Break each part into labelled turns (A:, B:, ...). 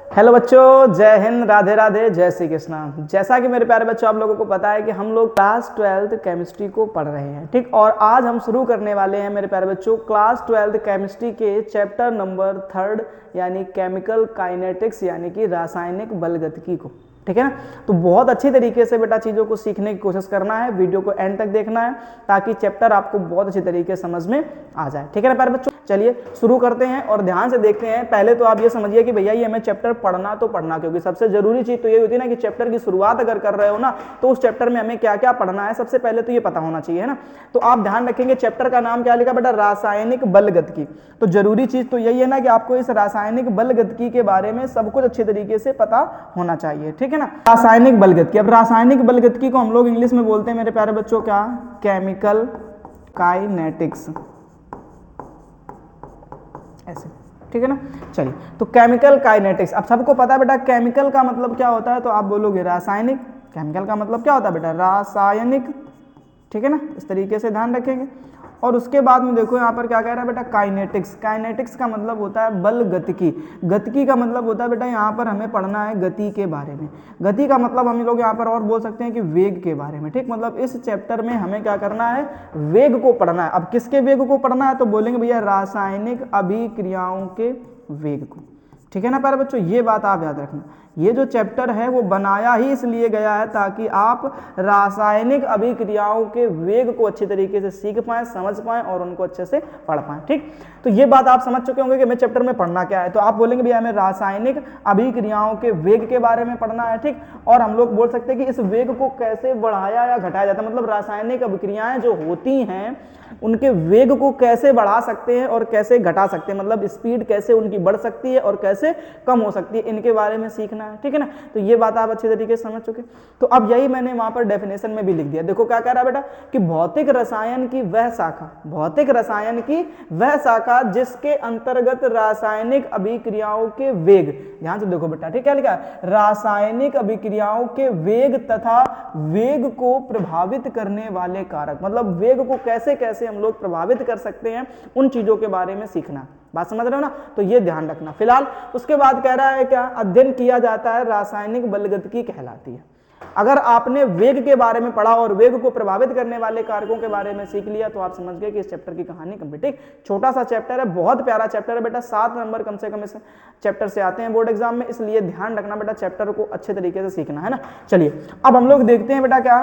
A: Hello बच्चों, जय हिंद, राधे राधे, जय श्री कृष्णा। जैसा कि मेरे प्यारे बच्चों आप लोगों को पता है कि हम लोग क्लास 12th केमिस्ट्री को पढ़ रहे हैं, ठीक। और आज हम शुरू करने वाले हैं मेरे प्यारे बच्चों क्लास 12th केमिस्ट्री के चैप्टर नंबर 3 यानी केमिकल काइनेटिक्स यानी कि रासायनिक बलगतिकी को, ठीक है ना। तो बहुत अच्छी तरीके से बेटा चीज़ों को सीखने की कोशिश करना है, वीडियो को एंड तक देखना है ताकि चैप्टर आपको बहुत अच्छी तरीके से समझ में आ जाए, ठीक है ना प्यारे बच्चों। चलिए शुरू करते हैं और ध्यान से देखते हैं। पहले तो आप ये समझिए कि भैया ये हमें चैप्टर पढ़ना तो पढ़ना, क्योंकि सबसे जरूरी चीज़ तो ये होती है ना कि चैप्टर की शुरुआत अगर कर रहे हो ना तो उस चैप्टर में हमें क्या क्या पढ़ना है सबसे पहले तो ये पता होना चाहिए, है ना। तो आप ध्यान रखेंगे चैप्टर का नाम क्या लिखा बेटा, रासायनिक बलगतिकी। तो जरूरी चीज़ तो यही है ना कि आपको इस रासायनिक बलगतिकी के बारे में सब कुछ अच्छे तरीके से पता होना चाहिए, ठीक है ना। रासायनिक बलगतिकी, अब रासायनिक बलगतिकी को हम लोग इंग्लिश में बोलते हैं मेरे प्यारे बच्चों क्या, केमिकल काइनेटिक्स, ऐसे, ठीक है ना। चलिए तो केमिकल काइनेटिक्स, अब सबको पता है बेटा केमिकल का मतलब क्या होता है, तो आप बोलोगे रासायनिक। केमिकल का मतलब क्या होता है बेटा, रासायनिक, ठीक है ना। इस तरीके से ध्यान रखेंगे। और उसके बाद में देखो यहाँ पर क्या कह रहा है बेटा, काइनेटिक्स। काइनेटिक्स का मतलब होता है बल गतिकी। गतिकी का मतलब होता है बेटा यहाँ पर हमें पढ़ना है गति के बारे में। गति का मतलब हम लोग यहाँ पर और बोल सकते हैं कि वेग के बारे में, ठीक। मतलब इस चैप्टर में हमें क्या करना है, वेग को पढ़ना है। अब किसके वेग को पढ़ना है, तो बोलेंगे भैया रासायनिक अभिक्रियाओं के वेग को, ठीक है ना प्यारे बच्चों। ये बात आप याद रखना, ये जो चैप्टर है वो बनाया ही इसलिए गया है ताकि आप रासायनिक अभिक्रियाओं के वेग को अच्छे तरीके से सीख पाएं, समझ पाएं और उनको अच्छे से पढ़ पाएं, ठीक। तो ये बात आप समझ चुके होंगे कि हमें चैप्टर में पढ़ना क्या है। तो आप बोलेंगे भैया हमें रासायनिक अभिक्रियाओं के वेग के बारे में पढ़ना है, ठीक। और हम लोग बोल सकते हैं कि इस वेग को कैसे बढ़ाया या घटाया जाता है, मतलब रासायनिक अभिक्रियाएं जो होती हैं उनके वेग को कैसे बढ़ा सकते हैं और कैसे घटा सकते हैं, मतलब स्पीड कैसे उनकी बढ़ सकती है और कैसे कम हो सकती है, इनके बारे में सीखना है, ठीक है ना। तो ये बात आप अच्छे तरीके से समझ चुके। तो अब यही मैंने वहां पर डेफिनेशन में भी लिख दिया। देखो क्या कह रहा है बेटा कि भौतिक रसायन की वह शाखा, भौतिक रसायन की वह शाखा जिसके अंतर्गत रासायनिक अभिक्रियाओं के वेग, ध्यान से देखो बेटा, ठीक, क्या लिखा है, रासायनिक अभिक्रियाओं के वेग तथा वेग को प्रभावित करने वाले कारक, मतलब वेग को कैसे कैसे हम लोग प्रभावित कर सकते हैं उन चीजों के बारे में सीखना। बात समझ रहे हो ना, तो ये ध्यान रखना। फिलहाल उसके बाद कह रहा है क्या, अध्ययन किया जाता है रासायनिक बलगतिकी कहलाती है। अगर आपने वेग के बारे में पढ़ा और वेग को प्रभावित करने वाले कारकों के बारे में सीख लिया तो आप समझ गए कि इस चैप्टर की कहानी कंप्लीट। ठीक, छोटा सा चैप्टर है, बहुत प्यारा चैप्टर है बेटा, 7 नंबर कम से कम इस चैप्टर से आते हैं बोर्ड एग्जाम में, इसलिए ध्यान रखना बेटा चैप्टर को अच्छे तरीके से सीखना है ना। चलिए अब हम लोग देखते हैं बेटा क्या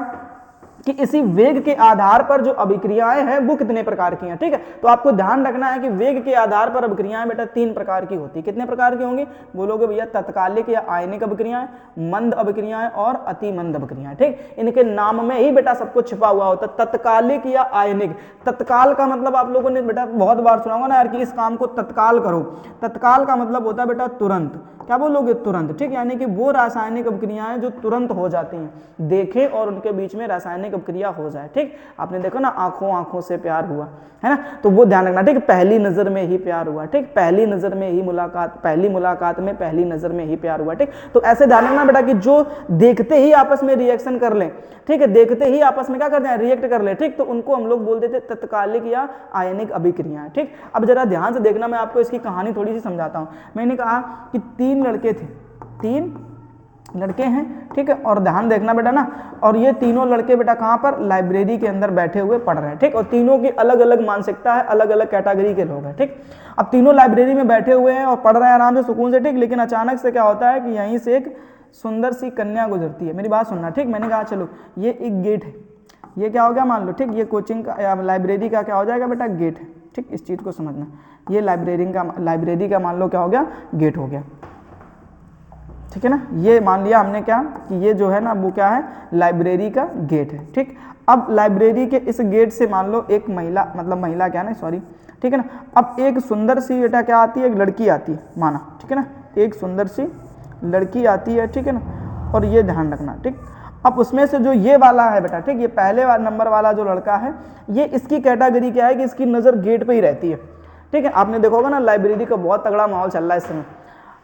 A: कि इसी वेग के आधार पर जो अभिक्रियाएं हैं वो कितने प्रकार की हैं, ठीक है। तो आपको ध्यान रखना है कि वेग के आधार पर अभिक्रियाएं बेटा 3 प्रकार की होती है। कितने प्रकार की होंगी, बोलोगे भैया तत्कालिक या आयनिक अभिक्रियाएं, मंद अभिक्रियाएं और अति मंद अभिक्रियाएं, ठीक। इनके नाम में ही बेटा सब कुछ छिपा हुआ होता है, तत्कालिक या आयनिक। तत्काल का मतलब आप लोगों ने बेटा बहुत बार सुना होगा ना यार कि इस काम को तत्काल करो। तत्काल का मतलब होता है बेटा तुरंत, क्या बोलोगे, तुरंत, ठीक। यानी कि वो रासायनिक अभिक्रियाएं जो तुरंत हो जाती हैं, देखें और उनके बीच में रासायनिक अभिक्रिया हो जाए, ठीक। आपने देखो ना आंखों आंखों से प्यार हुआ, है ना, तो वो ध्यान रखना, ठीक। पहली नजर में ही प्यार हुआ, ठीक, पहली नजर में ही मुलाकात, पहली मुलाकात में पहली नजर में ही प्यार हुआ, ठीक। तो ऐसे ध्यान रखना बेटा कि जो देखते ही आपस में रिएक्शन कर लें, ठीक है, देखते ही आपस में क्या करते हैं, रिएक्ट कर ले, ठीक, तो उनको हम लोग बोल देते तत्कालिक या आयनिक अभिक्रियाएं, ठीक। अब जरा ध्यान से देखना, मैं आपको इसकी कहानी थोड़ी सी समझाता हूं। मैंने कहा कि 3 लड़के थे, 3 लड़के हैं, ठीक है, और ध्यान देखना बेटा ना, और ये तीनों लड़के बेटा कहाँ पर, लाइब्रेरी के अंदर बैठे हुए पढ़ रहे हैं, ठीक। और तीनों की अलग अलग मानसिकता है, अलग अलग कैटेगरी के लोग हैं, ठीक। अब तीनों लाइब्रेरी में बैठे हुए हैं और पढ़ रहे हैं आराम से सुकून से, ठीक। लेकिन अचानक से क्या होता है कि यहीं से एक सुंदर सी कन्या गुजरती है। मेरी बात सुनना, ठीक। मैंने कहा चलो ये एक गेट है, ये क्या हो गया मान लो, ठीक, ये कोचिंग का या लाइब्रेरी का क्या हो जाएगा बेटा, गेट है, ठीक। इस चीज़ को समझना, ये लाइब्रेरी का मान लो क्या हो गया, गेट हो गया, ठीक है ना। ये मान लिया हमने क्या कि ये जो है ना वो क्या है, लाइब्रेरी का गेट है, ठीक। अब लाइब्रेरी के इस गेट से मान लो एक महिला, मतलब महिला क्या ना, सॉरी, ठीक है ना। अब एक सुंदर सी बेटा क्या आती है, एक लड़की आती है माना, ठीक है ना, एक सुंदर सी लड़की आती है, ठीक है ना। और ये ध्यान रखना, ठीक। अब उसमें से जो ये वाला है बेटा, ठीक, ये पहले नंबर वाला जो लड़का है, ये इसकी कैटेगरी क्या है कि इसकी नज़र गेट पे ही रहती है, ठीक है। आपने देखा होगा ना लाइब्रेरी का बहुत तगड़ा माहौल चल रहा है इस समय।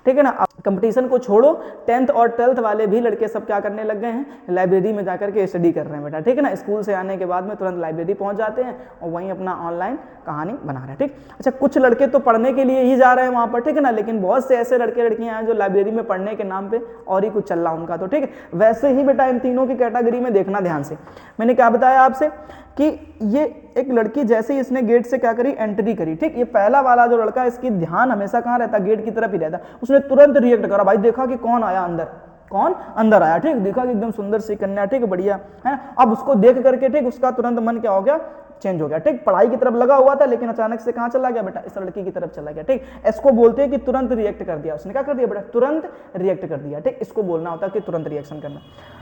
A: ठीक है ना। अब कंपटीशन को छोड़ो, 10th और 12th वाले भी लड़के सब क्या करने लग गए हैं, लाइब्रेरी में जाकर के स्टडी कर रहे हैं बेटा, ठीक है ना। स्कूल से आने के बाद में तुरंत लाइब्रेरी पहुंच जाते हैं और वहीं अपना ऑनलाइन कहानी बना रहे हैं, ठीक। अच्छा, कुछ लड़के तो पढ़ने के लिए ही जा रहे हैं वहां पर, ठीक है ना, लेकिन बहुत से ऐसे लड़के लड़कियां हैं जो लाइब्रेरी में पढ़ने के नाम पे और ही कुछ चल रहा उनका, तो ठीक है। वैसे ही बेटा इन तीनों की कैटेगरी में देखना ध्यान से, मैंने क्या बताया आपसे कि ये एक लड़की जैसे ही इसने गेट से क्या करी, एंट्री करी, ठीक। ये पहला वाला जो लड़का, इसकी ध्यान हमेशा कहाँ रहता, गेट की तरफ ही रहता। उसने तुरंत रिएक्ट करा, भाई देखा कि कौन आया अंदर, कौन अंदर आया, ठीक। देखा कि एकदम सुंदर सी कन्या, ठीक, बढ़िया है ना। अब उसको देख करके, ठीक, उसका तुरंत मन क्या हो गया, चेंज हो गया, ठीक। पढ़ाई की तरफ लगा हुआ था लेकिन अचानक से कहां चला गया बेटा, इस लड़की की तरफ चला गया, ठीक। इसको बोलते हैं कि तुरंत रिएक्ट कर दिया। उसने क्या कर दिया बेटा, तुरंत रिएक्ट कर दिया, ठीक। इसको बोलना होता है कि तुरंत रिएक्शन करना।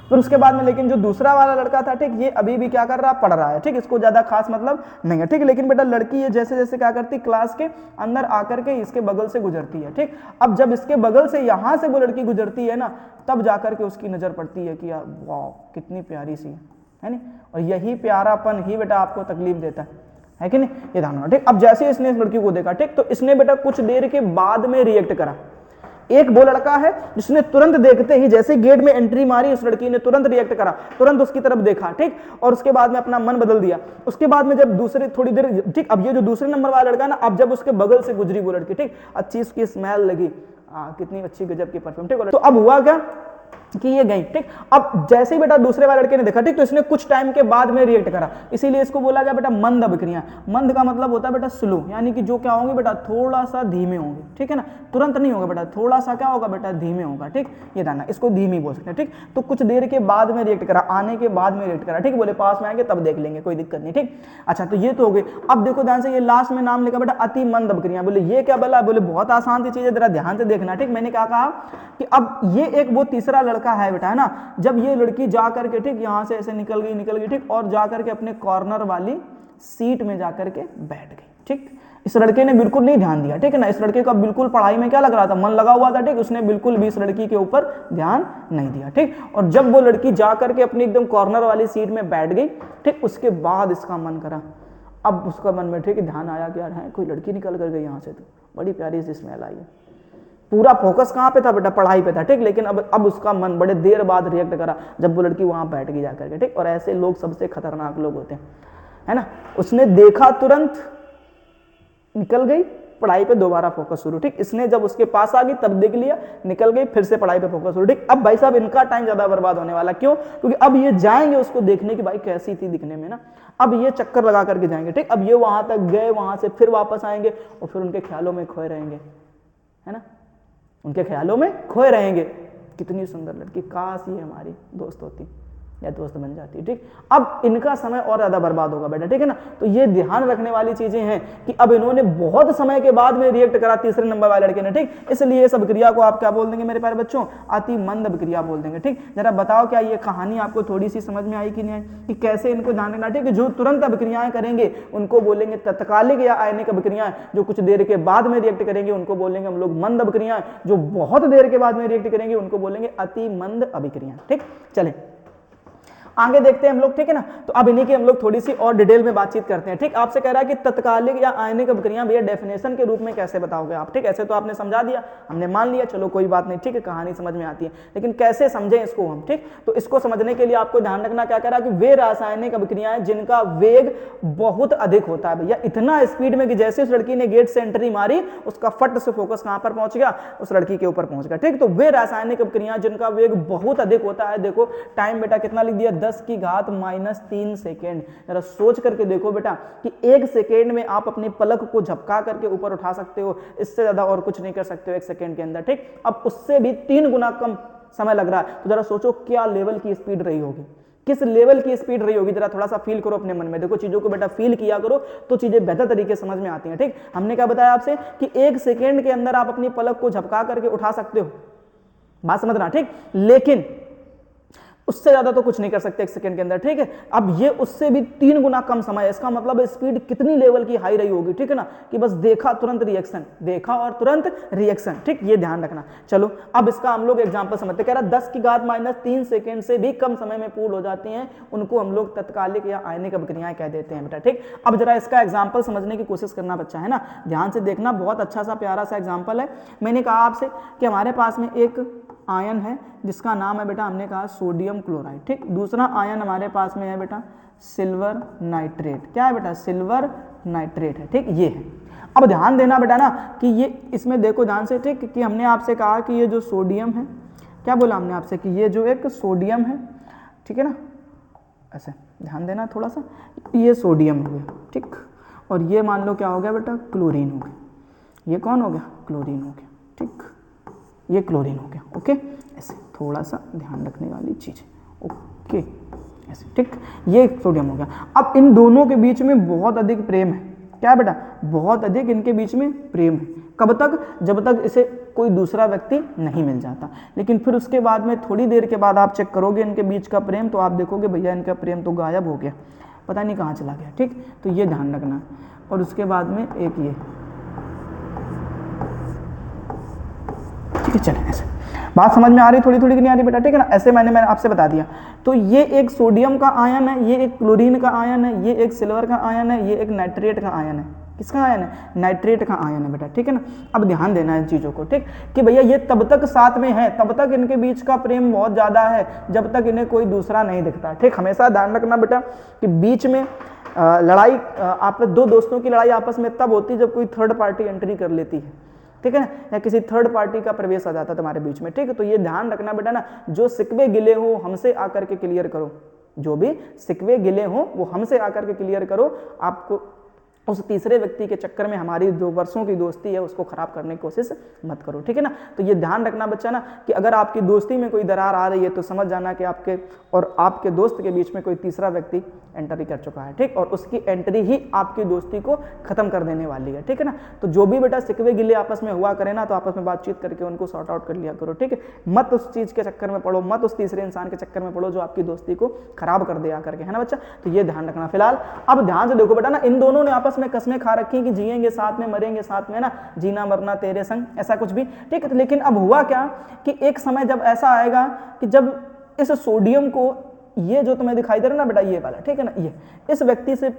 A: फिर उसके बाद में लेकिन जो दूसरा वाला लड़का था, ठीक, ये अभी भी क्या कर रहा, पढ़ रहा है, ठीक। इसको ज्यादा खास मतलब नहीं है, ठीक। लेकिन बेटा लड़की ये जैसे जैसे क्या करती, क्लास के अंदर आकर के इसके बगल से गुजरती है, ठीक। अब जब इसके बगल से यहां से वो लड़की गुजरती है ना, तब जाकर के उसकी नजर पड़ती है कि यार वाह कितनी प्यारी सी है नहीं। और यही प्यारापन ही बेटा आपको तकलीफ देता है कि नहीं, ये ध्यान रखना, ठीक। अब जैसे इसने इस लड़की को देखा, ठीक, तो इसने बेटा कुछ देर के बाद में रिएक्ट करा। एक वो लड़का है जिसने तुरंत देखते ही, जैसे गेट में एंट्री मारी, उस लड़की ने तुरंत रिएक्ट करा, तुरंत उसकी तरफ देखा, ठीक, और उसके बाद में अपना मन बदल दिया। उसके बाद में जब दूसरे थोड़ी देर, ठीक, अब ये जो दूसरे नंबर वाला लड़का ना, अब जब उसके बगल से गुजरी वो लड़की, ठीक, अच्छी उसकी स्मेल लगी, कितनी अच्छी गजब की परफ्यूम, ठीक। तो अब हुआ क्या कि ये गई, ठीक। अब जैसे ही बेटा दूसरे वाले लड़के ने देखा, ठीक, तो इसने कुछ टाइम के बाद में रिएक्ट करा, इसीलिए इसको बोला गया बेटा मंद अभिक्रिया। मंद का मतलब होता है बेटा स्लो, यानी कि जो क्या होंगे बेटा, थोड़ा सा धीमे होंगे, ठीक है ना। तुरंत नहीं होगा बेटा, थोड़ा सा क्या होगा बेटा, धीमे होगा, ठीक। ये जानना, इसको धीमी बोल सकते हैं, ठीक। तो कुछ देर के बाद में रिएक्ट करा, आने के बाद में रिएक्ट करा, ठीक। बोले पास में आएंगे तब देख लेंगे, कोई दिक्कत नहीं, ठीक। अच्छा, तो ये तो हो गई। अब देखो ध्यान से, ये लास्ट में नाम लिखा बेटा अति मंद अभिक्रिया। बोले ये क्या बोला, बोले बहुत आसान सी चीज है, जरा ध्यान से देखना, ठीक। मैंने क्या कहा कि अब ये एक वो तीसरा लड़का है बेटा, है ना। जब ये लड़की जा करके, ठीक, यहां से ऐसे निकल गई, ठीक, और जा करके अपने कॉर्नर वाली सीट में जाकर के बैठ गई, ठीक। इस लड़के ने बिल्कुल नहीं ध्यान दिया, ठीक है ना। इस लड़के का बिल्कुल पढ़ाई में क्या लग रहा था, मन लगा हुआ था, ठीक। उसने बिल्कुल भी इस लड़की के ऊपर ध्यान नहीं दिया, ठीक। और जब वो लड़की जा करके अपनी एकदम कॉर्नर वाली सीट में बैठ गई, ठीक, उसके बाद इसका मन करा, अब उसका मन में, ठीक, ध्यान आया कि यार है कोई लड़की निकल कर गई यहाँ से, तो बड़ी प्यारी सी स्मेल आई है। पूरा फोकस कहाँ पे था बेटा, पढ़ाई पे था, ठीक। लेकिन अब उसका मन बड़े देर बाद रिएक्ट करा जब वो लड़की वहां बैठ गई जाकर के, ठीक। और ऐसे लोग सबसे खतरनाक लोग होते हैं, है ना। उसने देखा, तुरंत निकल गई, पढ़ाई पे दोबारा फोकस शुरू, ठीक। इसने जब उसके पास आ गई तब देख लिया, निकल गई, फिर से पढ़ाई पे फोकस शुरू, ठीक। अब भाई साहब इनका टाइम ज्यादा बर्बाद होने वाला, क्यों, क्योंकि अब ये जाएंगे उसको देखने की, भाई कैसी थी दिखने में ना। अब ये चक्कर लगा करके जाएंगे, ठीक। अब ये वहां तक गए, वहां से फिर वापस आएंगे और फिर उनके ख्यालों में खोए रहेंगे, है ना, उनके ख्यालों में खोए रहेंगे। कितनी सुंदर लड़की, काश ये हमारी दोस्त होती या दोस्त बन जाती, ठीक। अब इनका समय और ज्यादा बर्बाद होगा बेटा, ठीक है ना। तो ये ध्यान रखने वाली चीजें हैं कि अब इन्होंने बहुत समय के बाद में रिएक्ट करा तीसरे नंबर वाले लड़के ने, ठीक। इसलिए इस अभिक्रिया को आप क्या बोल देंगे मेरे प्यारे बच्चों, अति मंद अभिक्रिया बोल देंगे, ठीक। जरा बताओ क्या ये कहानी आपको थोड़ी सी समझ में आई कि नहीं आई, कि कैसे इनको ध्यान रखना, ठीक है। जो तुरंत अभिक्रियाएं करेंगे उनको बोलेंगे तत्कालिक या आयनिक अभिक्रियाएं, जो कुछ देर के बाद में रिएक्ट करेंगे उनको बोलेंगे हम लोग मंद अभिक्रियाएं, जो बहुत देर के बाद में रिएक्ट करेंगे उनको बोलेंगे अति मंद अभिक्रियाएं, ठीक। चले आगे देखते हैं हम लोग, ठीक है ना। तो अब इन्हीं की हम लोग थोड़ी सी और डिटेल में बातचीत करते हैं, ठीक। आपसे कह रहा है कि तत्कालिक या आयनिक अभिक्रियाएं भैया डेफिनेशन के रूप में कैसे बताओगे आप, ठीक। ऐसे तो आपने समझा दिया, हमने मान लिया, चलो कोई बात नहीं, ठीक है, कहानी समझ में आती है, लेकिन कैसे समझें इसको हम, ठीक। तो इसको समझने के लिए आपको ध्यान रखना, क्या कह रहा है कि वे रासायनिक अभिक्रियाएं जिनका वेग बहुत अधिक होता है, भैया इतना स्पीड में कि जैसे उस लड़की ने गेट से एंट्री मारी, उसका फट से फोकस कहां पर पहुंच गया, उस लड़की के ऊपर पहुंच गया, ठीक। तो वे रासायनिक अभिक्रियाएं जिनका वेग बहुत अधिक होता है, देखो टाइम बेटा कितना लिख दिया, 10 की घात -3 सेकेंड। जरा सोच करके देखो बेटा कि 1 सेकेंड में आप अपनी पलक को झपका करके ऊपर उठा सकते हो, इससे ज्यादा और कुछ नहीं कर सकते हो 1 सेकेंड के अंदर, ठीक। अब उससे भी 3 गुना कम समय लग रहा है, तो जरा सोचो क्या लेवल की स्पीड रही होगी, किस लेवल की स्पीड रही होगी, जरा थोड़ा सा फील करो अपने मन में। देखो चीजों को बेटा फील किया करो तो चीजें बेहतर तरीके से समझ में आती हैं, ठीक। हमने क्या बताया आपसे कि 1 सेकेंड के अंदर आप अपनी पलक को झपका करके उठा सकते हो, बात समझना, ठीक। लेकिन उससे ज्यादा तो कुछ नहीं कर सकते 1 सेकंड के अंदर, ठीक है। अब ये उससे भी 3 गुना कम समय है, इसका मतलब स्पीड कितनी लेवल की हाई रही होगी, ठीक है ना, कि बस देखा तुरंत रिएक्शन, देखा और तुरंत रिएक्शन, ठीक, ये ध्यान रखना। चलो अब इसका हम लोग एग्जांपल समझते हैं। कह रहा 10 की घात -3 सेकंड से भी कम समय में पूर्ण हो जाती हैं, उनको हम लोग तत्कालिक या आयनिक अभिक्रियाएं कह देते हैं बेटा, ठीक। अब जरा इसका एग्जाम्पल समझने की कोशिश करना बच्चा, है ना, ध्यान से देखना, बहुत अच्छा सा प्यारा सा एग्जाम्पल है। मैंने कहा आपसे कि हमारे पास में एक आयन है जिसका नाम है बेटा, हमने कहा सोडियम क्लोराइड, ठीक। दूसरा आयन हमारे पास में है बेटा सिल्वर नाइट्रेट। क्या है बेटा? सिल्वर नाइट्रेट है, ठीक, ये है। अब ध्यान देना बेटा ना कि ये इसमें देखो ध्यान से, ठीक, कि हमने आपसे कहा कि ये जो सोडियम है, क्या बोला हमने आपसे कि ये जो एक सोडियम है, ठीक है ना, ऐसे ध्यान देना थोड़ा सा, ये सोडियम हो गया, ठीक, और ये मान लो क्या हो गया बेटा? क्लोरीन हो गया। ये कौन हो गया? क्लोरीन हो गया, ठीक, ये क्लोरीन हो गया, ओके। ऐसे थोड़ा सा ध्यान रखने वाली चीज, ओके, ऐसे, ठीक, ये सोडियम हो गया। अब इन दोनों के बीच में बहुत अधिक प्रेम है। क्या बेटा? बहुत अधिक इनके बीच में प्रेम है। कब तक? जब तक इसे कोई दूसरा व्यक्ति नहीं मिल जाता। लेकिन फिर उसके बाद में थोड़ी देर के बाद आप चेक करोगे इनके बीच का प्रेम, तो आप देखोगे भैया इनका प्रेम तो गायब हो गया, पता नहीं कहाँ चला गया, ठीक। तो ये ध्यान रखना। और उसके बाद में एक ये, ठीक है, चले ऐसे। बात समझ में आ रही थोड़ी थोड़ी कि नहीं आ रही बेटा? ठीक है ना, ऐसे मैंने आपसे बता दिया। तो ये एक सोडियम का आयन है, ये एक क्लोरीन का आयन है, ये एक सिल्वर का आयन है, ये एक नाइट्रेट का आयन है। किसका आयन है? नाइट्रेट का आयन है बेटा, ठीक है ना। अब ध्यान देना है इन चीज़ों को, ठीक, कि भैया ये तब तक साथ में है, तब तक इनके बीच का प्रेम बहुत ज़्यादा है जब तक इन्हें कोई दूसरा नहीं दिखता, ठीक। हमेशा ध्यान रखना बेटा कि बीच में लड़ाई, आपस दो दोस्तों की लड़ाई आपस में तब होती है जब कोई थर्ड पार्टी एंट्री कर लेती है, ठीक है ना, या किसी थर्ड पार्टी का प्रवेश आ जाता है तुम्हारे बीच में, ठीक है। तो ये ध्यान रखना बेटा ना, जो सिकवे गिले हो हमसे आकर के क्लियर करो, जो भी सिकवे गिले हो वो हमसे आकर के क्लियर करो। आपको उस तीसरे व्यक्ति के चक्कर में हमारी जो वर्षों की दोस्ती है उसको खराब करने की कोशिश मत करो, ठीक है ना। तो ये ध्यान रखना बच्चा ना कि अगर आपकी दोस्ती में कोई दरार आ रही है तो समझ जाना कि आपके और आपके दोस्त के बीच में कोई तीसरा व्यक्ति एंट्री कर चुका है, ठीक, और उसकी एंट्री ही आपकी दोस्ती को खत्म कर देने वाली है, ठीक है ना। तो जो भी बेटा सिकवे गिले आपस में हुआ करे ना, तो आपस में बातचीत करके उनको सॉर्ट आउट कर लिया करो, ठीक है। मत उस चीज के चक्कर में पड़ो, मत उस तीसरे इंसान के चक्कर में पड़ो जो आपकी दोस्ती को खराब कर दे आकर के, है ना बच्चा। तो ये ध्यान रखना। फिलहाल अब ध्यान से देखो बेटा ना, इन दोनों ने आपस में कसमें खा रखी कि जिएंगे साथ में, मरेंगे साथ में ना, जीना मरना तेरे संग, ऐसा कुछ भी, ठीक है। लेकिन अब हुआ क्या कि एक समय जब ऐसा आएगा कि जब इस सोडियम को, ये जो तुम्हें दिखाई दे रहा है ना बेटा, ये वाला, ठीक है ना, ये इस व्यक्ति से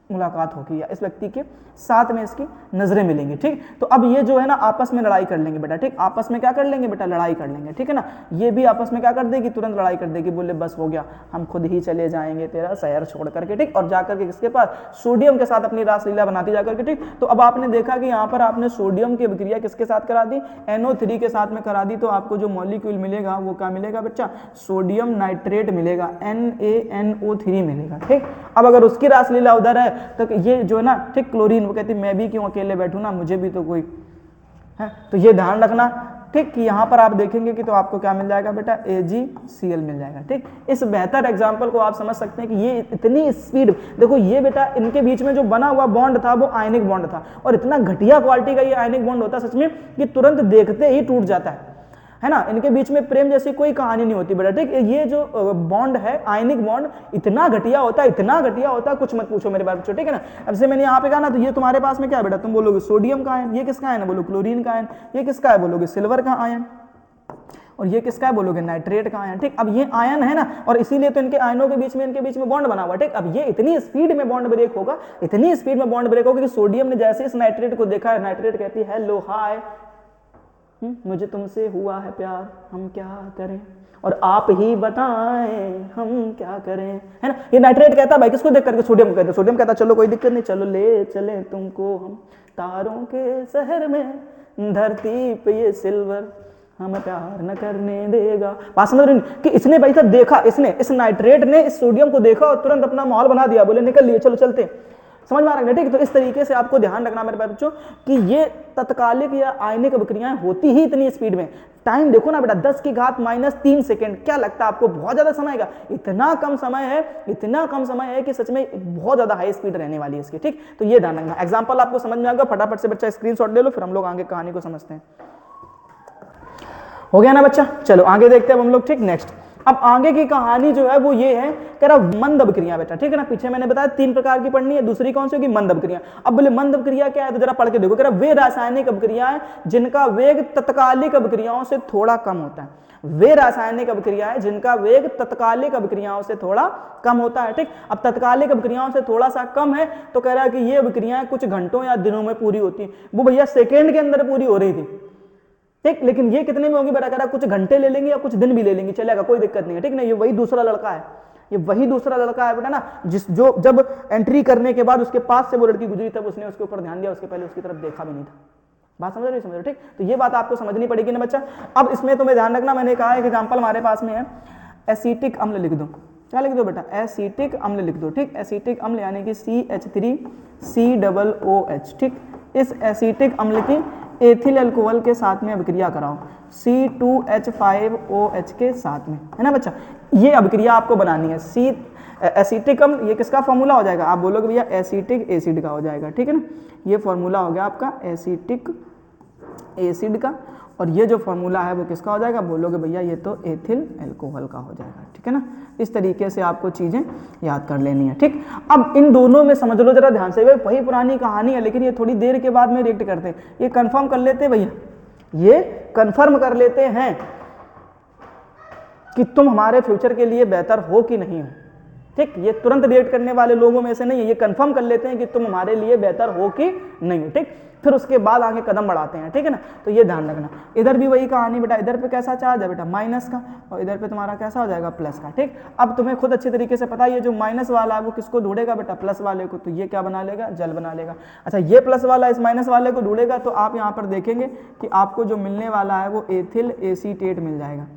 A: मुलाकात होगी या इस व्यक्ति के साथ में इसकी नजरें मिलेंगी, ठीक। तो अब ये जो है ना आपस में लड़ाई कर लेंगे बेटा, ठीक, आपस में क्या कर लेंगे बेटा? लड़ाई कर लेंगे, ठीक है ना। ये भी आपस में क्या कर देगी? तुरंत लड़ाई कर देगी, बोले बस हो गया, हम खुद ही चले जाएंगे तेरा शहर छोड़ करके, ठीक, और जाकर के किसके पास? सोडियम के साथ अपनी रासलीला बनाती जाकर के, ठीक। तो अब आपने देखा कि यहाँ पर आपने सोडियम की अभिक्रिया किसके साथ करा दी? NO3 के साथ में करा दी। तो आपको जो मॉलिक्यूल मिलेगा वो क्या मिलेगा बच्चा? सोडियम नाइट्रेट मिलेगा, NaNO3 मिलेगा, ठीक। अब अगर उसकी रासलीला उधर है तो ये जो है ना, ठीक, क्लोरीन, वो कहती मैं भी क्यों अकेले बैठूं ना, मुझे भी तो कोई है। तो ये ध्यान रखना, ठीक, कि यहाँ पर आप देखेंगे कि तो आपको क्या मिल जाएगा बेटा? AgCl मिल जाएगा, ठीक। इस बेहतर एग्जाम्पल को आप समझ सकते हैं कि ये इतनी स्पीड, देखो ये बेटा इनके बीच में जो बना हुआ बॉन्ड था वो आयनिक बॉन्ड था, और इतना घटिया क्वालिटी का ये आयनिक बॉन्ड होता है सच में कि तुरंत देखते ही टूट जाता है ना। इनके बीच में प्रेम जैसी कोई कहानी नहीं होती बेटा, ठीक। ये जो बॉन्ड है, आयनिक बॉन्ड, इतना घटिया होता है, इतना घटिया होता है, कुछ मत पूछो मेरे बारे में, ठीक है ना। अब से मैंने यहाँ पे कहा ना, तो ये तुम्हारे पास में क्या है बेटा? तुम बोलोगे सोडियम का आयन, ये किसका आयन है? बोलो क्लोरीन का आयन। ये किसका है? बोलोगे सिल्वर का आयन। और ये किसका है? बोलोगे नाइट्रेट का आयन, ठीक। अब ये आयन है ना, और इसीलिए तो इनके आयनों के बीच में, इनके बीच में बॉन्ड बना हुआ, ठीक। अब ये इतनी स्पीड में बॉन्ड ब्रेक होगा, इतनी स्पीड में बॉन्ड ब्रेक होगा कि सोडियम ने जैसे इस नाइट्रेट को देखा है, नाइट्रेट कहती है हेलो हाय, मुझे तुमसे हुआ है प्यार, हम क्या करें, और आप ही बताएं हम क्या करें, है ना। ये नाइट्रेट कहता है भाई किसको देख करके? सोडियम को कहता है। सोडियम कहता चलो कोई दिक्कत नहीं, चलो ले चले तुमको हम तारों के शहर में, धरती पे ये सिल्वर हमें प्यार न करने देगा। बात समझ रही कि इसने भाई साहब देखा, इसने, इस नाइट्रेट ने इस सोडियम को देखा और तुरंत अपना माहौल बना दिया, बोले निकल लिए, चलो चलते। समझ में आ रहा है, ठीक। तो इस तरीके से आपको ध्यान रखना मेरे बच्चों कि ये तत्कालिक या आयनिक अभिक्रियाएं होती ही इतनी स्पीड में। टाइम देखो ना बेटा, 10 की घात -3 सेकंड, क्या लगता है आपको बहुत ज्यादा समय का? इतना कम समय है, इतना कम समय है कि सच में बहुत ज्यादा हाई स्पीड रहने वाली है इसकी, ठीक। तो ये ध्यान रखना। एग्जाम्पल आपको समझ में आ गया, फटाफट से बच्चा स्क्रीनशॉट ले लो, फिर हम लोग आगे कहानी को समझते हैं। हो गया ना बच्चा। चलो आगे देखते हैं अब हम लोग, ठीक। नेक्स्ट अब आगे की कहानी जो है वो ये है, कह रहा मंद अभिक्रिया बेटा, ठीक है ना। पीछे मैंने बताया 3 प्रकार की पढ़नी है, दूसरी कौन सी होगी, मंद अभिक्रिया। अब बोले मंद अभिक्रिया क्या है, तो जरा पढ़ के देखो। कह रहा वे रासायनिक अभिक्रियाएं जिनका वेग तत्कालिक अभिक्रियाओं से थोड़ा कम होता है। वे रासायनिक अभिक्रियाएं जिनका वेग तत्कालिक अभिक्रियाओं से थोड़ा कम होता है, ठीक। अब तत्कालिक अभिक्रियाओं से थोड़ा सा कम है तो कह रहा है कि ये अभिक्रियाएं कुछ घंटों या दिनों में पूरी होती है। वो भैया सेकेंड के अंदर पूरी हो रही थी, ठीक। लेकिन ये कितने में होगी बेटा, कह रहा कुछ घंटे ले लेंगे या कुछ दिन भी ले लेंगे, चलेगा, कोई दिक्कत नहीं है, ठीक ना। ये वही दूसरा लड़का है, ये वही दूसरा लड़का है बेटा ना, जो जब एंट्री करने के बाद उसके पास से वो लड़की गुजरी तब उसने उसके ऊपर ध्यान दिया, उसके पहले उसकी तरफ देखा भी नहीं था। बात समझ रहे हो, ठीक। तो ये बात आपको समझनी पड़ेगी ना बच्चा। अब इसमें तुम्हें ध्यान रखना, मैंने कहा एक एग्जाम्पल हमारे पास में है, एसिटिक अम्ल लिख दो। क्या लिख दो बेटा, एसिटिक अम्ल लिख दो, ठीक। एसिटिक अम्ल यानी कि CH3COOH, ठीक। इस एसिटिक अम्ल की एथिल अल्कोहल के साथ में अभिक्रिया कराओ, C2H5OH के साथ में, है ना बच्चा। ये अभिक्रिया आपको बनानी है। एसिटिक अम्ल, ये किसका फॉर्मूला हो जाएगा, आप बोलोगे भैया एसिटिक एसिड का हो जाएगा, ठीक है ना। ये फॉर्मूला हो गया आपका एसिटिक एसिड का, और ये जो फॉर्मूला है वो किसका हो जाएगा, बोलोगे भैया ये तो एथिल अल्कोहल का हो जाएगा, ठीक है ना। इस तरीके से आपको चीजें याद कर लेनी है, ठीक। अब इन दोनों में समझ लो जरा ध्यान से, वही पुरानी कहानी है लेकिन ये थोड़ी देर के बाद में रिएक्ट करते हैं। ये कंफर्म कर लेते हैं भैया, ये कंफर्म कर लेते हैं कि तुम हमारे फ्यूचर के लिए बेहतर हो कि नहीं हो, ठीक। ये तुरंत रिएक्ट करने वाले लोगों में से नहीं है, ये कंफर्म कर लेते हैं कि तुम हमारे लिए बेहतर हो कि नहीं हो, ठीक। फिर उसके बाद आगे कदम बढ़ाते हैं, ठीक है ना। तो ये ध्यान रखना। इधर भी वही कहानी बेटा, इधर पे कैसा चार्ज है बेटा, माइनस का, और इधर पे तुम्हारा कैसा हो जाएगा, प्लस का, ठीक। अब तुम्हें खुद अच्छी तरीके से पता है ये जो माइनस वाला है वो किसको ढूंढेगा बेटा, प्लस वाले को। तो ये क्या बना लेगा, जल बना लेगा। अच्छा, ये प्लस वाला इस माइनस वाले को ढूंढेगा तो आप यहाँ पर देखेंगे कि आपको जो मिलने वाला है वो एथिल एसीटेट मिल जाएगा,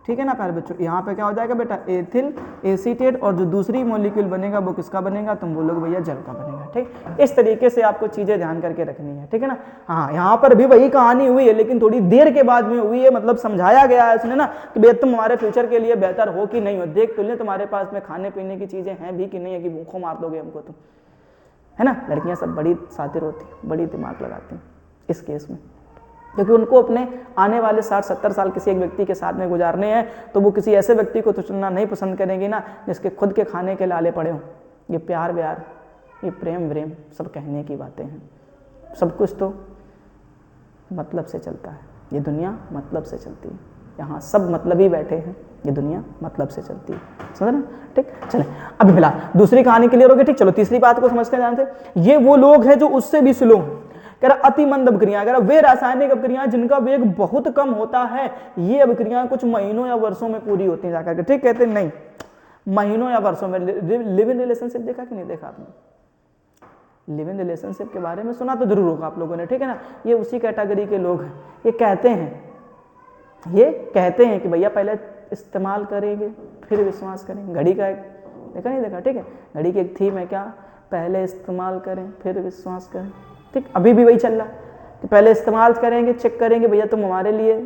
A: ठीक है ना प्यारे बच्चों। यहाँ पे क्या हो जाएगा बेटा, एथिल एसीटेट, और जो दूसरी मॉलिक्यूल बनेगा वो किसका बनेगा, तुम बोलोगे भैया जल का बनेगा, ठीक। इस तरीके से आपको चीजें ध्यान करके रखनी है, ठीक है ना। हाँ, यहाँ पर भी वही कहानी हुई है लेकिन थोड़ी देर के बाद में हुई है, मतलब समझाया गया है उसने ना कि भैया तुम हमारे फ्यूचर के लिए बेहतर हो कि नहीं हो, देख तो ले तुम्हारे पास में खाने पीने की चीजें हैं भी कि नहीं है, कि भूखों मार दोगे हमको तुम, है ना। लड़कियां सब बड़ी शातिर होती, बड़ी दिमाग लगाती हैं इस केस में, क्योंकि उनको अपने आने वाले 60-70 साल किसी एक व्यक्ति के साथ में गुजारने हैं, तो वो किसी ऐसे व्यक्ति को तो चुनना नहीं पसंद करेंगी ना जिसके खुद के खाने के लाले पड़े हों। ये प्यार व्यार, ये प्रेम व्रेम सब कहने की बातें हैं, सब कुछ तो मतलब से चलता है। ये दुनिया मतलब से चलती है, यहाँ सब मतलब ही बैठे हैं, ये दुनिया मतलब से चलती है, समझ रहे, ठीक। चले अभी फिलहाल दूसरी कहानी क्लियर हो गई, ठीक। चलो तीसरी बात को समझते हैं ध्यान से। ये वो लोग हैं जो उससे भी स्लो हैं, कह रहा अति मंद अभिक्रियाएं, कह रहा वे रासायनिक अभिक्रियाएं जिनका वेग बहुत कम होता है, ये अभिक्रियाएं कुछ महीनों या वर्षों में पूरी होती हैं जाकर के, ठीक। कहते नहीं महीनों या वर्षों में। लिव इन रिलेशनशिप देखा कि नहीं देखा आपने, लिव इन रिलेशनशिप के बारे में सुना तो जरूर होगा आप लोगों ने, ठीक है ना। ये उसी कैटेगरी के लोग हैं, ये कहते हैं कि भैया पहले इस्तेमाल करेंगे फिर विश्वास करेंगे। घड़ी का एक देखा नहीं देखा, ठीक है। घड़ी की एक थीम है क्या, पहले इस्तेमाल करें फिर विश्वास करें, ठीक। अभी भी वही चल रहा कि पहले इस्तेमाल करेंगे, चेक करेंगे भैया तुम हमारे लिए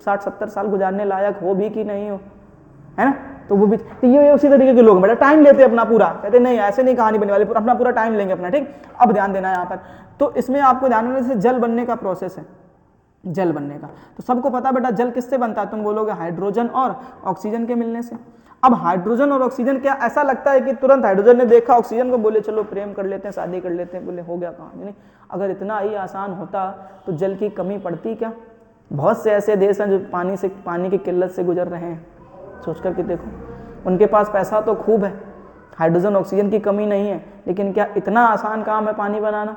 A: 60-70 साल गुजारने लायक हो भी कि नहीं हो, है ना। तो वो भी तो ये उसी तरीके के लोग बेटा टाइम लेते हैं अपना पूरा, कहते नहीं ऐसे नहीं कहानी बनने वाली, अपना पूरा टाइम लेंगे अपना, ठीक। अब ध्यान देना यहाँ पर, तो इसमें आपको ध्यान देना, जैसे जल बनने का प्रोसेस है, जल बनने का तो सबको पता बेटा जल किससे बनता है, तुम बोलोगे हाइड्रोजन और ऑक्सीजन के मिलने से। अब हाइड्रोजन और ऑक्सीजन क्या ऐसा लगता है कि तुरंत हाइड्रोजन ने देखा ऑक्सीजन को, बोले चलो प्रेम कर लेते हैं, शादी कर लेते हैं, बोले हो गया कहानी। नहीं, अगर इतना ही आसान होता तो जल की कमी पड़ती क्या। बहुत से ऐसे देश हैं जो पानी की किल्लत से गुजर रहे हैं, सोच करके देखो। उनके पास पैसा तो खूब है, हाइड्रोजन ऑक्सीजन की कमी नहीं है, लेकिन क्या इतना आसान काम है पानी बनाना।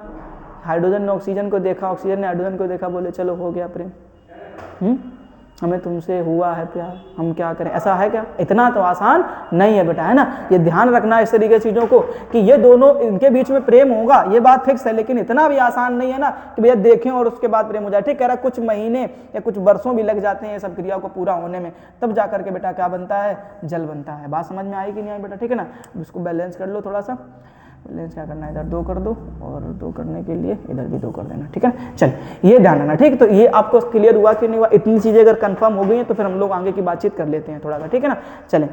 A: हाइड्रोजन ने ऑक्सीजन को देखा, ऑक्सीजन ने हाइड्रोजन को देखा, बोले चलो हो गया प्रेम, हमें तुमसे हुआ है प्यार, हम क्या करें। ऐसा है क्या, इतना तो आसान नहीं है बेटा, है ना। ये ध्यान रखना इस तरीके चीज़ों को कि ये दोनों इनके बीच में प्रेम होगा, ये बात फिक्स है, लेकिन इतना भी आसान नहीं है ना कि भैया देखें और उसके बाद प्रेम हो जाए, ठीक। कह रहा कुछ महीने या कुछ वर्षों भी लग जाते हैं ये सब क्रिया को पूरा होने में, तब जा करके बेटा क्या बनता है, जल बनता है। बात समझ में आई कि नहीं आई बेटा, ठीक है ना। इसको बैलेंस कर लो थोड़ा सा, बैलेंस क्या करना है, इधर 2 कर दो और 2 करने के लिए इधर भी 2 कर देना, ठीक है। चल ये ध्यान रखना, ठीक। तो ये आपको क्लियर हुआ कि नहीं हुआ, इतनी चीजें अगर कंफर्म हो गई हैं तो फिर हम लोग आगे की बातचीत कर लेते हैं थोड़ा सा, ठीक है ना। चलें,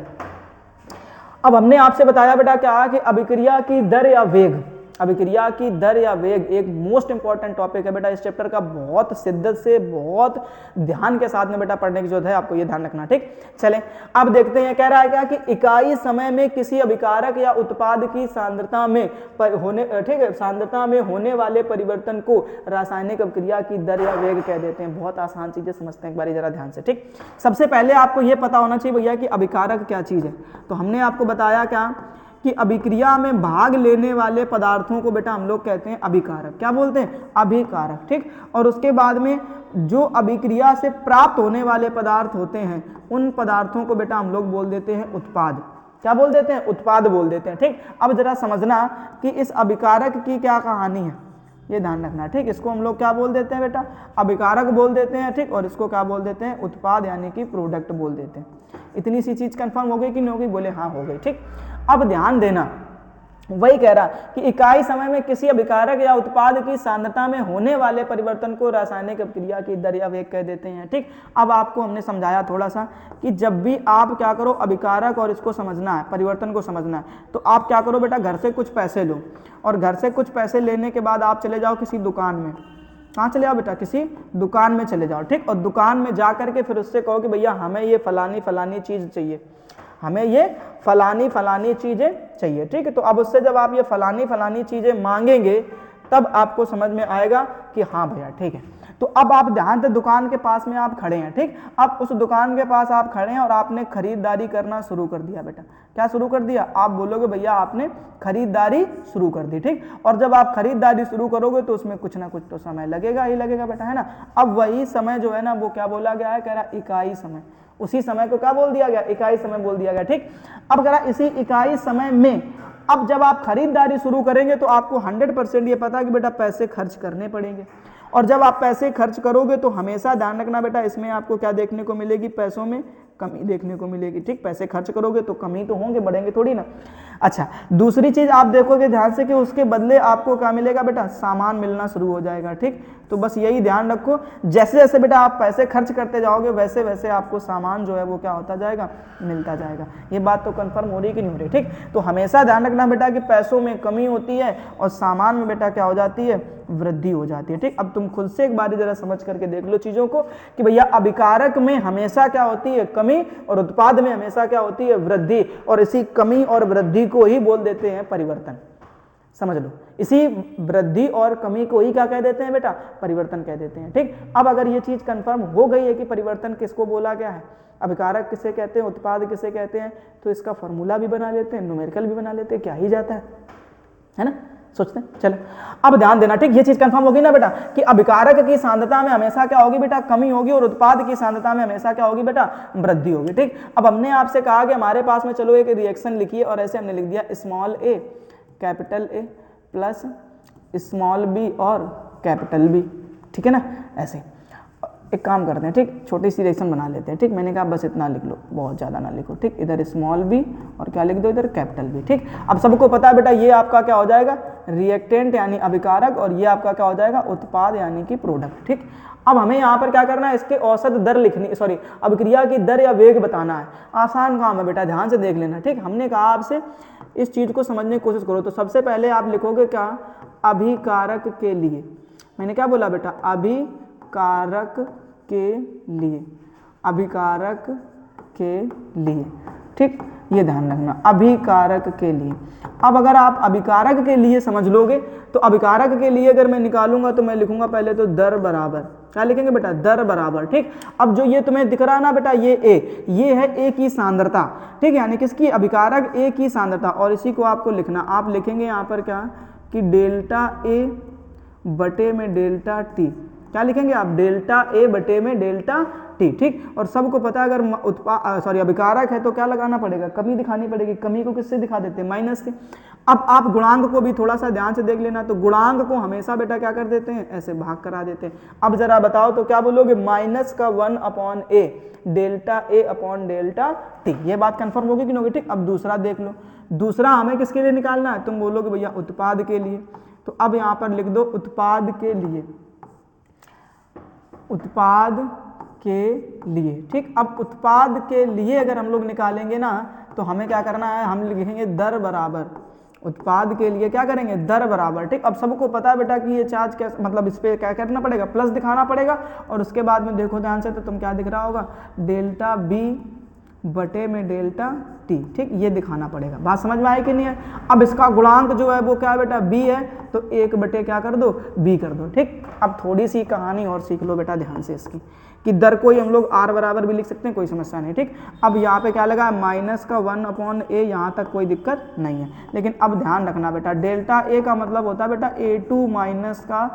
A: अब हमने आपसे बताया बेटा क्या कि अभिक्रिया की दर या वेग, अभिक्रिया की दर या वेग एक मोस्ट इंपॉर्टेंट टॉपिक है बेटा इस चैप्टर का, बहुत शिद्दत से बहुत ध्यान के साथ में बेटा पढ़ने की जरूरत है, आपको ये ध्यान रखना। ठीक, चलें अब देखते हैं कह रहा है क्या कि इकाई समय में किसी अभिकारक या उत्पाद की सांद्रता में ठीक है, सांद्रता में होने वाले परिवर्तन को रासायनिक अभिक्रिया की दर या वेग कह देते हैं। बहुत आसान चीजें समझते हैं एक बार जरा ध्यान से। ठीक, सबसे पहले आपको यह पता होना चाहिए भैया कि अभिकारक क्या चीज है। तो हमने आपको बताया क्या कि अभिक्रिया में भाग लेने वाले पदार्थों को बेटा हम लोग कहते हैं अभिकारक। क्या बोलते हैं? अभिकारक। ठीक, और उसके बाद में जो अभिक्रिया से प्राप्त होने वाले पदार्थ होते हैं उन पदार्थों को बेटा हम लोग बोल देते हैं उत्पाद। क्या बोल देते हैं? उत्पाद बोल देते हैं। ठीक, अब जरा समझना कि इस अभिकारक की क्या कहानी है, ये ध्यान रखना। ठीक, इसको हम लोग क्या बोल देते हैं बेटा? अभिकारक बोल देते हैं। ठीक, और इसको क्या बोल देते हैं? उत्पाद यानी कि प्रोडक्ट बोल देते हैं। इतनी सी चीज कंफर्म हो गई कि नहीं हो गई? बोले हाँ हो गई। ठीक, अब ध्यान देना, वही कह रहा कि इकाई समय में किसी अभिकारक या उत्पाद की सांद्रता में होने वाले परिवर्तन को रासायनिक अभिक्रिया की दर या वेग कह देते हैं। ठीक, अब आपको हमने समझाया थोड़ा सा कि जब भी आप क्या करो अभिकारक और इसको समझना है, परिवर्तन को समझना है, तो आप क्या करो बेटा, घर से कुछ पैसे लो और घर से कुछ पैसे लेने के बाद आप चले जाओ किसी दुकान में। कहाँ चले जाओ बेटा? किसी दुकान में चले जाओ। ठीक, और दुकान में जा करके फिर उससे कहो कि भैया हमें ये फलानी फलानी चीज़ चाहिए, हमें ये फलानी फलानी चीज़ें चाहिए। ठीक है, तो अब उससे जब आप ये फलानी फलानी चीज़ें मांगेंगे तब आपको समझ में आएगा कि हाँ भैया ठीक है। तो अब आप ध्यान से दुकान के पास में आप खड़े हैं। ठीक, अब उस दुकान के पास आप खड़े हैं और आपने खरीदारी करना शुरू कर दिया बेटा। क्या शुरू कर दिया? आप बोलोगे भैया आपने खरीदारी शुरू कर दी। ठीक, और जब आप खरीदारी शुरू करोगे तो उसमें कुछ ना कुछ तो समय लगेगा ही लगेगा बेटा, है ना। अब वही समय जो है ना वो क्या बोला गया है? कह रहा इकाई समय। उसी समय को क्या बोल दिया गया? इकाई समय बोल दिया गया। ठीक, अब कह रहा इसी इकाई समय में अब जब आप खरीदारी शुरू करेंगे तो आपको 100% ये पता है कि बेटा पैसे खर्च करने पड़ेंगे, और जब आप पैसे खर्च करोगे तो हमेशा ध्यान रखना बेटा इसमें आपको क्या देखने को मिलेगी? पैसों में कमी देखने को मिलेगी। ठीक, पैसे खर्च करोगे तो कमी तो होंगे, बढ़ेंगे थोड़ी ना। अच्छा, दूसरी चीज आप देखोगे ध्यान से कि उसके बदले आपको क्या मिलेगा बेटा? सामान मिलना शुरू हो जाएगा। ठीक, तो बस यही ध्यान रखो, जैसे जैसे बेटा आप पैसे खर्च करते जाओगे वैसे वैसे आपको सामान जो है वो क्या होता जाएगा? मिलता जाएगा। ये बात तो कंफर्म हो रही कि नहीं हो रही? ठीक, तो हमेशा ध्यान रखना बेटा कि पैसों में कमी होती है और सामान में बेटा क्या हो जाती है? वृद्धि हो जाती है। ठीक, अब तुम खुद से एक बार जरा समझ करके देख लो चीजों को कि भैया अभिकारक में हमेशा क्या होती है? कमी, और उत्पाद में हमेशा क्या होती है? वृद्धि, और इसी कमी और वृद्धि को ही बोल देते हैं परिवर्तन। समझ लो, इसी वृद्धि और कमी को ही क्या कह देते हैं बेटा? परिवर्तन कह देते हैं। ठीक, अब अगर ये चीज कंफर्म हो गई है कि परिवर्तन किसको बोला गया है, अभिकारक किसे कहते हैं, उत्पाद किसे कहते हैं, तो इसका फॉर्मूला भी बना लेते हैं, न्यूमेरिकल भी बना लेते हैं, क्या ही जाता है ना, सोचते हैं। चलो अब ध्यान देना। ठीक, ये चीज कंफर्म होगी ना बेटा कि अभिकारक की सांद्रता में हमेशा क्या होगी बेटा? कमी होगी, और उत्पाद की सांद्रता में हमेशा क्या होगी बेटा? वृद्धि होगी। ठीक, अब हमने आपसे कहा कि हमारे पास में चलो एक रिएक्शन लिखिए, और ऐसे हमने लिख दिया small A capital A plus small B और कैपिटल बी। ठीक है ना, ऐसे एक काम करते हैं। ठीक, छोटी सी रिएक्शन बना लेते हैं। ठीक, मैंने कहा बस इतना लिख लो, बहुत ज़्यादा ना लिखो। ठीक, इधर स्मॉल बी और क्या लिख दो? इधर कैपिटल बी। ठीक, अब सबको पता है बेटा ये आपका क्या हो जाएगा? रिएक्टेंट यानी अभिकारक, और ये आपका क्या हो जाएगा? उत्पाद यानी कि प्रोडक्ट। ठीक, अब हमें यहाँ पर क्या करना है? इसके औसत दर लिखनी, सॉरी अभिक्रिया की दर या वेग बताना है। आसान काम है बेटा, ध्यान से देख लेना। ठीक, हमने कहा आपसे इस चीज़ को समझने की कोशिश करो। तो सबसे पहले आप लिखोगे क्या? अभिकारक के लिए। मैंने क्या बोला बेटा? अभिकारक के लिए, अभिकारक के लिए। ठीक, ये ध्यान रखना, अभिकारक के लिए। अब अगर आप अभिकारक के लिए समझ लोगे तो अभिकारक के लिए अगर मैं निकालूंगा तो मैं लिखूंगा पहले तो दर बराबर, क्या लिखेंगे बेटा? दर बराबर। ठीक, अब जो ये तुम्हें दिख रहा ना बेटा ये ए, ये है ए की सांद्रता। ठीक, यानी किसकी? अभिकारक ए की सांद्रता, और इसी को आपको लिखना। आप लिखेंगे यहाँ पर क्या कि डेल्टा ए बटे में डेल्टा टी। क्या लिखेंगे आप? डेल्टा ए बटे में डेल्टा टी। ठीक, और सबको पता है अगर अभिकारक है तो क्या लगाना पड़ेगा? कमी दिखानी पड़ेगी। कमी को किससे दिखा देते हैं? माइनस से। अब आप गुणांक को भी थोड़ा सा ध्यान से देख लेना, तो गुणांक को हमेशा बेटा क्या कर देते हैं? ऐसे भाग करा देते हैं। अब जरा बताओ तो क्या बोलोगे? माइनस का 1/a delta A upon delta T. ये बात कंफर्म होगी कि नहीं होगी? ठीक, अब दूसरा देख लो। दूसरा हमें किसके लिए निकालना है? तुम बोलोगे भैया उत्पाद के लिए, तो अब यहाँ पर लिख दो उत्पाद के लिए, उत्पाद के लिए। ठीक, अब उत्पाद के लिए अगर हम लोग निकालेंगे ना तो हमें क्या करना है? हम लिखेंगे दर बराबर उत्पाद के लिए क्या करेंगे, दर बराबर। ठीक, अब सबको पता है बेटा कि ये चार्ज कैसे, मतलब इस पर क्या करना पड़ेगा, प्लस दिखाना पड़ेगा, और उसके बाद में देखो ध्यान से तो तुम क्या दिख रहा होगा, डेल्टा बी बटे में डेल्टा टी। ठीक, ये दिखाना पड़ेगा। बात समझ में आई कि नहीं है। अब इसका गुणांक जो है वो क्या है बेटा, बी है, तो 1 बटे क्या कर दो, बी कर दो। ठीक, अब थोड़ी सी कहानी और सीख लो बेटा ध्यान से इसकी, कि दर को ही हम लोग आर बराबर भी लिख सकते हैं, कोई समस्या नहीं। ठीक, अब यहाँ पे क्या लगा है, माइनस का 1/a, यहाँ तक कोई दिक्कत नहीं है। लेकिन अब ध्यान रखना बेटा, डेल्टा ए का मतलब होता है बेटा a2 माइनस का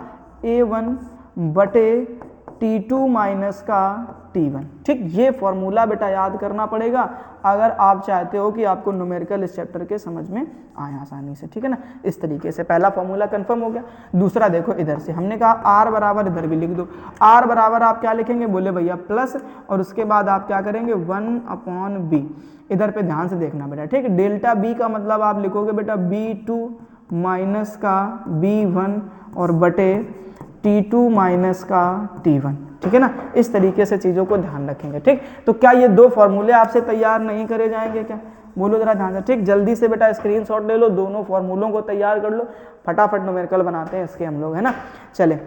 A: a1 बटे T2 माइनस का T1। ठीक, ये फॉर्मूला बेटा याद करना पड़ेगा अगर आप चाहते हो कि आपको न्यूमेरिकल इस चैप्टर के समझ में आए आसानी से। ठीक है ना, इस तरीके से पहला फॉर्मूला कंफर्म हो गया। दूसरा देखो, इधर से हमने कहा r बराबर, इधर भी लिख दो, r बराबर आप क्या लिखेंगे, बोले भैया प्लस, और उसके बाद आप क्या करेंगे 1/b। इधर पे ध्यान से देखना बेटा। ठीक, डेल्टा b का मतलब आप लिखोगे बेटा b2 माइनस का b1 और बटे T2 माइनस का T1। ठीक है ना, इस तरीके से चीज़ों को ध्यान रखेंगे। ठीक, तो क्या ये दो फॉर्मूले आपसे तैयार नहीं करे जाएंगे क्या, बोलो जरा ध्यान से। ठीक, जल्दी से बेटा स्क्रीनशॉट ले लो, दोनों फॉर्मूलों को तैयार कर लो, फटाफट न्यूमेरिकल बनाते हैं इसके हम लोग, है ना। चले,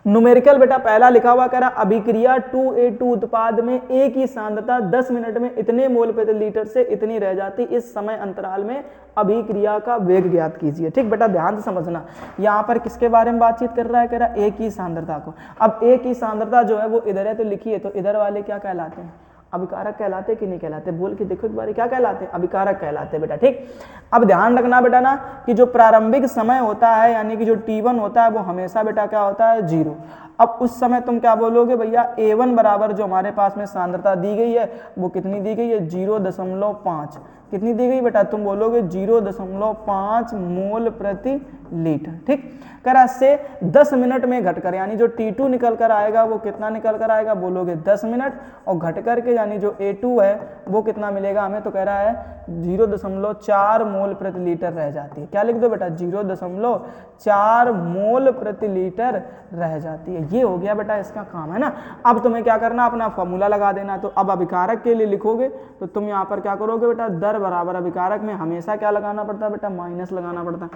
A: न्यूमेरिकल बेटा पहला लिखा हुआ कह रहा, अभिक्रिया 2A2 उत्पाद में A की सांद्रता 10 मिनट में इतने मोल प्रति लीटर से इतनी रह जाती, इस समय अंतराल में अभिक्रिया का वेग ज्ञात कीजिए। ठीक बेटा, ध्यान से समझना, यहाँ पर किसके बारे में बातचीत कर रहा है, कह रहा A की सांद्रता को। अब A की सांद्रता जो है वो इधर है, तो लिखिए, तो इधर वाले क्या कहलाते हैं, अभिकारक कहलाते कि नहीं कहलाते, बोल के देखो एक बार, क्या कहलाते हैं, अभिकारक कहलाते बेटा। ठीक, अब ध्यान रखना बेटा ना कि जो प्रारंभिक समय होता है, यानी कि जो T1 होता है वो हमेशा बेटा क्या होता है, 0। अब उस समय तुम क्या बोलोगे भैया, A1 बराबर जो हमारे पास में सांद्रता दी गई है वो कितनी दी गई है, 0.5। कितनी दी गई बेटा, तुम बोलोगे 0.5 मोल प्रति लीटर। ठीक, करा से 10 मिनट में घटकर, यानी जो T2 निकल कर आएगा वो कितना निकल कर आएगा, बोलोगे 10 मिनट, और घट करके यानी जो A2 है वो कितना मिलेगा हमें, तो कह रहा है 0.4 मोल प्रति लीटर रह जाती है। क्या लिख दो बेटा, 0.4 मोल प्रति लीटर रह जाती है। ये हो गया बेटा इसका काम, है ना। अब तुम्हें क्या करना, अपना फॉर्मूला लगा देना। तो अब अभिकारक के लिए लिखोगे तो तुम यहाँ पर क्या करोगे बेटा, दर बराबर, अभिकारक में हमेशा क्या लगाना पड़ता है बेटा, माइनस लगाना पड़ता है।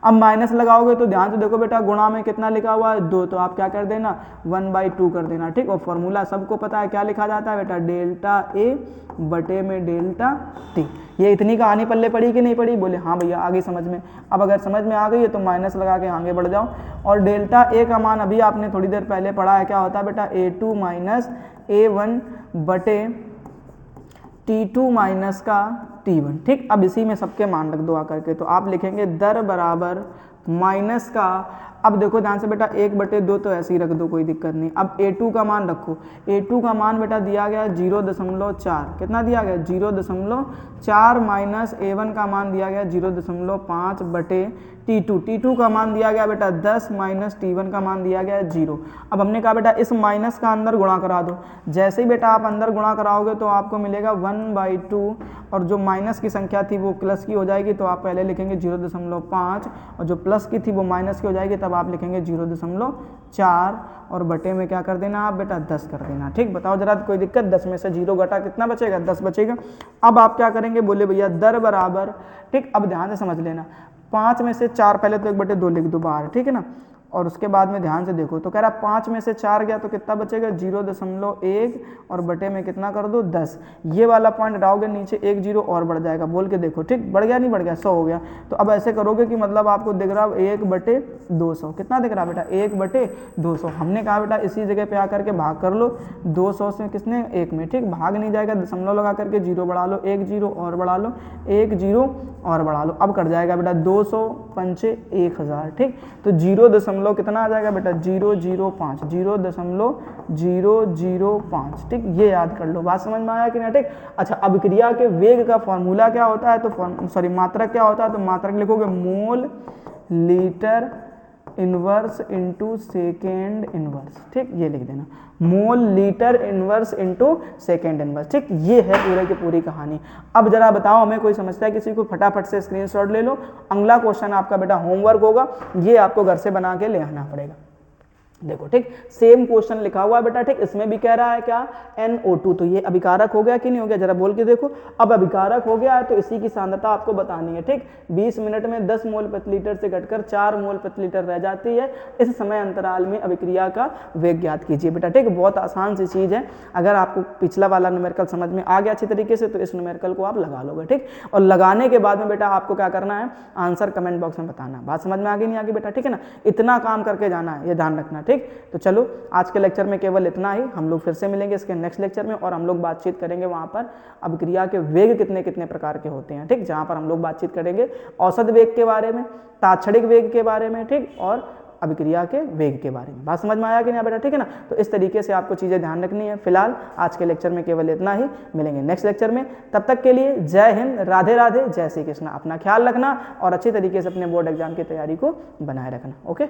A: अब माइनस लगाओगे तो ध्यान से देखो बेटा, गुणा में कितना लिखा हुआ है, 2, तो आप क्या कर देना, 1/2 कर देना। ठीक, और फॉर्मूला सबको पता है क्या लिखा जाता है बेटा, डेल्टा ए बटे में डेल्टा टी। ये इतनी कहानी पल्ले पड़ी कि नहीं पड़ी, बोले हाँ भैया आगे समझ में। अब अगर समझ में आ गई है तो माइनस लगा के आगे बढ़ जाओ। और डेल्टा ए का मान अभी आपने थोड़ी देर पहले पढ़ा है, क्या होता है बेटा, A2 माइनस A1 बटे T2 माइनस का T1। ठीक, अब इसी में सबके मान रख दो आकर के, तो आप लिखेंगे दर बराबर माइनस का, अब देखो ध्यान से बेटा 1/2 तो ऐसे ही रख दो, कोई दिक्कत नहीं। अब A2 का मान रखो, A2 का मान बेटा दिया गया 0.4, कितना दिया गया, 0.4 माइनस A1 का मान दिया गया 0.5 बटे T2 का मान दिया गया बेटा 10 माइनस T1 का मान दिया गया 0। अब हमने कहा बेटा इस माइनस का अंदर गुणा करा दो। जैसे ही बेटा आप अंदर गुणा कराओगे तो आपको मिलेगा 1/2, और जो माइनस की संख्या थी वो प्लस की हो जाएगी, तो आप पहले लिखेंगे 0.5, और जो प्लस की थी वो माइनस की हो जाएगी, तब आप लिखेंगे 0.4, और बटे में क्या कर देना आप बेटा, 10 कर देना। ठीक, बताओ जरा, कोई दिक्कत, 10 में से 0 घटा कितना बचेगा, 10 बचेगा। अब आप क्या करेंगे, बोले भैया दर बराबर, ठीक, अब ध्यान से समझ लेना, 5 में से 4, पहले तो 1/2 लिख दो बाहर, ठीक है ना, और उसके बाद में ध्यान से देखो, तो कह रहा 5 में से 4 गया तो कितना बचेगा, 0.1, और बटे में कितना कर दो, 10। ये वाला पॉइंट हटाओगे नीचे 1 0 और बढ़ जाएगा, बोल के देखो। ठीक, बढ़ गया नहीं बढ़ गया, 100 हो गया। तो अब ऐसे करोगे कि मतलब आपको दिख रहा 1/200, कितना दिख रहा बेटा, 1/200। हमने कहा बेटा इसी जगह पे आकर के भाग कर लो, 200 से किसने, 1 में। ठीक, भाग नहीं जाएगा, दशमलव लगा करके 0 बढ़ा लो, 1 0 और बढ़ा लो, 1 0 और बढ़ा लो, अब कट जाएगा बेटा 200 पंचे 1000। ठीक, तो 0 कितना आ जाएगा बेटा, 005, 0.005। ठीक, ये याद कर लो। बात समझ में आया कि नहीं। ठीक, अच्छा, अभिक्रिया के वेग का फॉर्मूला क्या होता है, तो सॉरी मात्रक क्या होता है, तो मात्रक लिखोगे mole litre inverse into second inverse. ठीक, ये लिख देना, mole litre inverse into second inverse. ठीक, ये है पूरे की पूरी कहानी। अब जरा बताओ, हमें कोई समझता है किसी को, फटाफट से स्क्रीनशॉट ले लो। अगला क्वेश्चन आपका बेटा होमवर्क होगा, ये आपको घर से बना के ले आना पड़ेगा। देखो ठीक, सेम क्वेश्चन लिखा हुआ है बेटा ठीक, इसमें भी कह रहा है क्या, NO2, तो ये अभिकारक हो गया कि नहीं हो गया, जरा बोल के देखो। अब अभिकारक हो गया है तो इसी की सांद्रता आपको बतानी है ठीक। 20 मिनट में 10 मोल प्रति लीटर से घटकर 4 मोल प्रति लीटर रह जाती है। इस समय अंतराल में अभिक्रिया का वेग ज्ञात कीजिए बेटा ठीक। बहुत आसान सी चीज़ है, अगर आपको पिछला वाला न्यूमेरिकल समझ में आ गया अच्छी तरीके से तो इस न्यूमेरिकल को आप लगा लोगे ठीक। और लगाने के बाद में बेटा आपको क्या करना है, आंसर कमेंट बॉक्स में बताना। बात समझ में आ गई नहीं आ गई बेटा, ठीक है ना, इतना काम करके जाना है, ये ध्यान रखना ठीक। तो चलो आज के लेक्चर में केवल इतना ही, हम लोग फिर से मिलेंगे इसके नेक्स्ट लेक्चर में और हम लोग बातचीत करेंगे वहाँ पर अभिक्रिया के वेग कितने कितने प्रकार के होते हैं ठीक, जहाँ पर हम लोग बातचीत करेंगे औसत वेग के बारे में, तात्क्षणिक वेग के बारे में ठीक, और अभिक्रिया के वेग के बारे में। बात समझ में आया कि नहीं बेटा, ठीक है ना। तो इस तरीके से आपको चीज़ें ध्यान रखनी है। फिलहाल आज के लेक्चर में केवल इतना ही, मिलेंगे नेक्स्ट लेक्चर में। तब तक के लिए जय हिंद, राधे राधे, जय श्री कृष्ण। अपना ख्याल रखना और अच्छी तरीके से अपने बोर्ड एग्जाम की तैयारी को बनाए रखना। ओके।